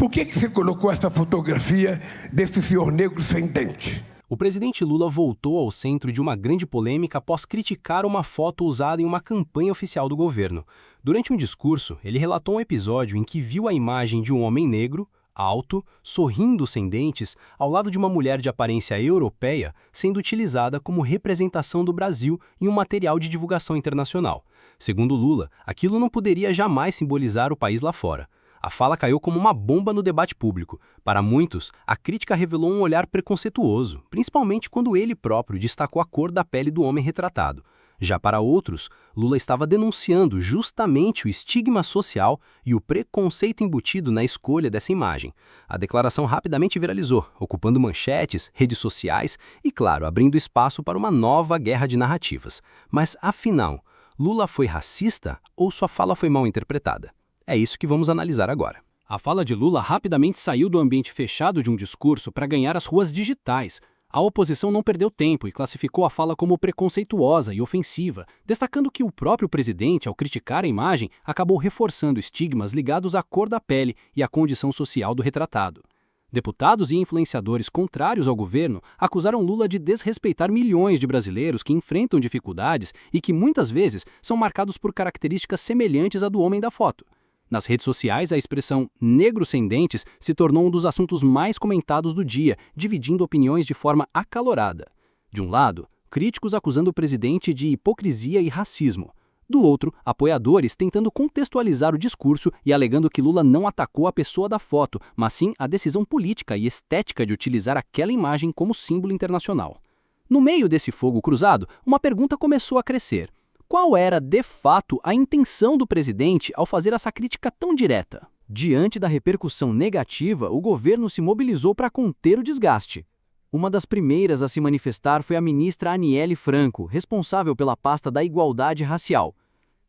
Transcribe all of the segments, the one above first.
Por que você colocou essa fotografia desse senhor negro sem dente? O presidente Lula voltou ao centro de uma grande polêmica após criticar uma foto usada em uma campanha oficial do governo. Durante um discurso, ele relatou um episódio em que viu a imagem de um homem negro, alto, sorrindo sem dentes, ao lado de uma mulher de aparência europeia, sendo utilizada como representação do Brasil em um material de divulgação internacional. Segundo Lula, aquilo não poderia jamais simbolizar o país lá fora. A fala caiu como uma bomba no debate público. Para muitos, a crítica revelou um olhar preconceituoso, principalmente quando ele próprio destacou a cor da pele do homem retratado. Já para outros, Lula estava denunciando justamente o estigma social e o preconceito embutido na escolha dessa imagem. A declaração rapidamente viralizou, ocupando manchetes, redes sociais e, claro, abrindo espaço para uma nova guerra de narrativas. Mas, afinal, Lula foi racista ou sua fala foi mal interpretada? É isso que vamos analisar agora. A fala de Lula rapidamente saiu do ambiente fechado de um discurso para ganhar as ruas digitais. A oposição não perdeu tempo e classificou a fala como preconceituosa e ofensiva, destacando que o próprio presidente, ao criticar a imagem, acabou reforçando estigmas ligados à cor da pele e à condição social do retratado. Deputados e influenciadores contrários ao governo acusaram Lula de desrespeitar milhões de brasileiros que enfrentam dificuldades e que muitas vezes são marcados por características semelhantes à do homem da foto. Nas redes sociais, a expressão negro sem dentes se tornou um dos assuntos mais comentados do dia, dividindo opiniões de forma acalorada. De um lado, críticos acusando o presidente de hipocrisia e racismo. Do outro, apoiadores tentando contextualizar o discurso e alegando que Lula não atacou a pessoa da foto, mas sim a decisão política e estética de utilizar aquela imagem como símbolo internacional. No meio desse fogo cruzado, uma pergunta começou a crescer. Qual era, de fato, a intenção do presidente ao fazer essa crítica tão direta? Diante da repercussão negativa, o governo se mobilizou para conter o desgaste. Uma das primeiras a se manifestar foi a ministra Aniele Franco, responsável pela pasta da igualdade racial.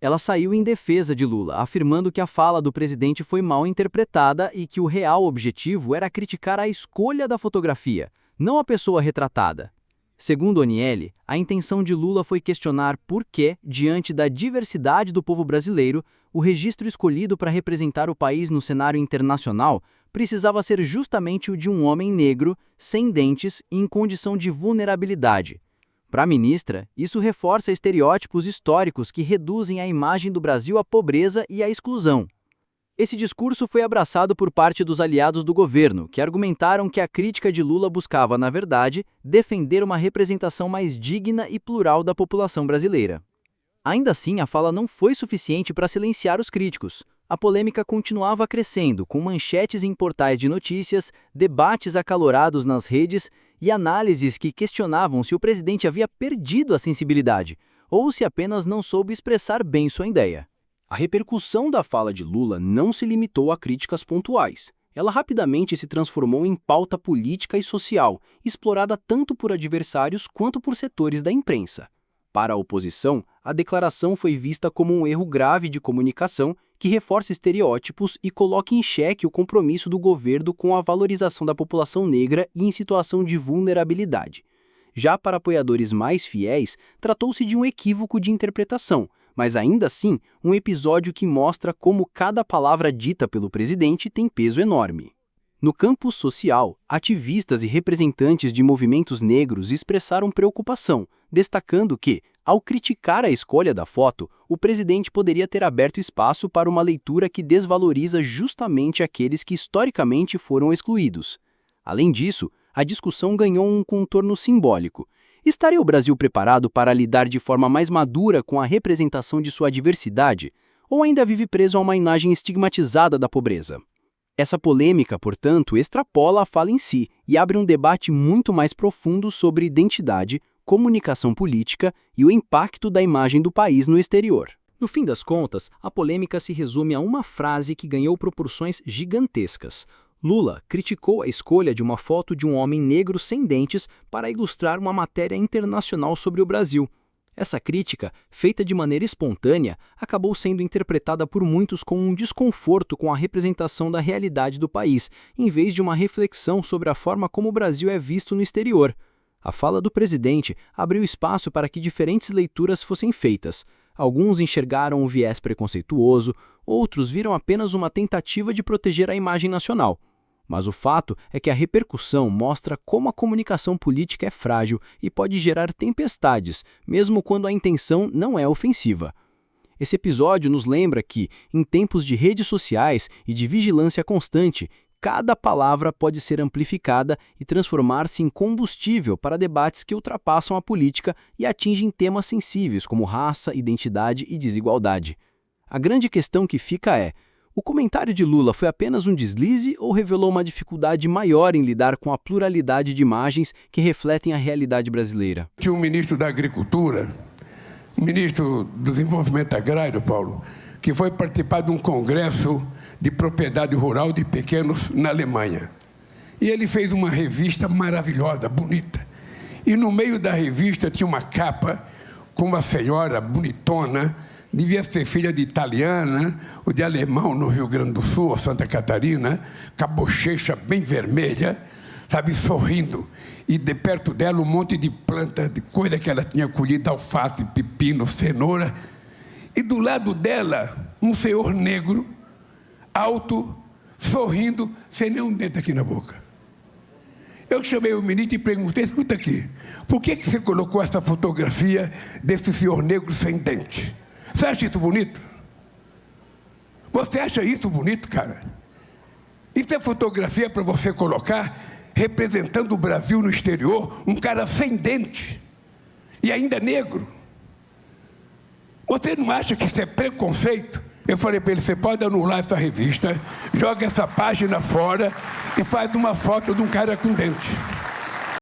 Ela saiu em defesa de Lula, afirmando que a fala do presidente foi mal interpretada e que o real objetivo era criticar a escolha da fotografia, não a pessoa retratada. Segundo Aniele, a intenção de Lula foi questionar por que, diante da diversidade do povo brasileiro, o registro escolhido para representar o país no cenário internacional precisava ser justamente o de um homem negro, sem dentes e em condição de vulnerabilidade. Para a ministra, isso reforça estereótipos históricos que reduzem a imagem do Brasil à pobreza e à exclusão. Esse discurso foi abraçado por parte dos aliados do governo, que argumentaram que a crítica de Lula buscava, na verdade, defender uma representação mais digna e plural da população brasileira. Ainda assim, a fala não foi suficiente para silenciar os críticos. A polêmica continuava crescendo, com manchetes em portais de notícias, debates acalorados nas redes e análises que questionavam se o presidente havia perdido a sensibilidade ou se apenas não soube expressar bem sua ideia. A repercussão da fala de Lula não se limitou a críticas pontuais. Ela rapidamente se transformou em pauta política e social, explorada tanto por adversários quanto por setores da imprensa. Para a oposição, a declaração foi vista como um erro grave de comunicação que reforça estereótipos e coloca em xeque o compromisso do governo com a valorização da população negra e em situação de vulnerabilidade. Já para apoiadores mais fiéis, tratou-se de um equívoco de interpretação, mas ainda assim, um episódio que mostra como cada palavra dita pelo presidente tem peso enorme. No campo social, ativistas e representantes de movimentos negros expressaram preocupação, destacando que, ao criticar a escolha da foto, o presidente poderia ter aberto espaço para uma leitura que desvaloriza justamente aqueles que historicamente foram excluídos. Além disso, a discussão ganhou um contorno simbólico. Estaria o Brasil preparado para lidar de forma mais madura com a representação de sua diversidade, ou ainda vive preso a uma imagem estigmatizada da pobreza? Essa polêmica, portanto, extrapola a fala em si e abre um debate muito mais profundo sobre identidade, comunicação política e o impacto da imagem do país no exterior. No fim das contas, a polêmica se resume a uma frase que ganhou proporções gigantescas. Lula criticou a escolha de uma foto de um homem negro sem dentes para ilustrar uma matéria internacional sobre o Brasil. Essa crítica, feita de maneira espontânea, acabou sendo interpretada por muitos como um desconforto com a representação da realidade do país, em vez de uma reflexão sobre a forma como o Brasil é visto no exterior. A fala do presidente abriu espaço para que diferentes leituras fossem feitas. Alguns enxergaram um viés preconceituoso, outros viram apenas uma tentativa de proteger a imagem nacional. Mas o fato é que a repercussão mostra como a comunicação política é frágil e pode gerar tempestades, mesmo quando a intenção não é ofensiva. Esse episódio nos lembra que, em tempos de redes sociais e de vigilância constante, cada palavra pode ser amplificada e transformar-se em combustível para debates que ultrapassam a política e atingem temas sensíveis como raça, identidade e desigualdade. A grande questão que fica é: o comentário de Lula foi apenas um deslize ou revelou uma dificuldade maior em lidar com a pluralidade de imagens que refletem a realidade brasileira? Tinha um ministro da Agricultura, ministro do Desenvolvimento Agrário, Paulo, que foi participar de um congresso de propriedade rural de pequenos na Alemanha. E ele fez uma revista maravilhosa, bonita. E no meio da revista tinha uma capa com uma senhora bonitona, devia ser filha de italiana ou de alemão no Rio Grande do Sul, ou Santa Catarina, com a bochecha bem vermelha, sabe, sorrindo. E de perto dela um monte de planta, de coisa que ela tinha colhido, alface, pepino, cenoura. E do lado dela, um senhor negro, alto, sorrindo, sem nenhum dente aqui na boca. Eu chamei o ministro e perguntei: escuta aqui, por que você colocou essa fotografia desse senhor negro sem dente? Você acha isso bonito? Você acha isso bonito, cara? Isso é fotografia para você colocar representando o Brasil no exterior, um cara sem dente e ainda negro? Você não acha que isso é preconceito? Eu falei para ele: você pode anular essa revista, joga essa página fora e faz uma foto de um cara com dente.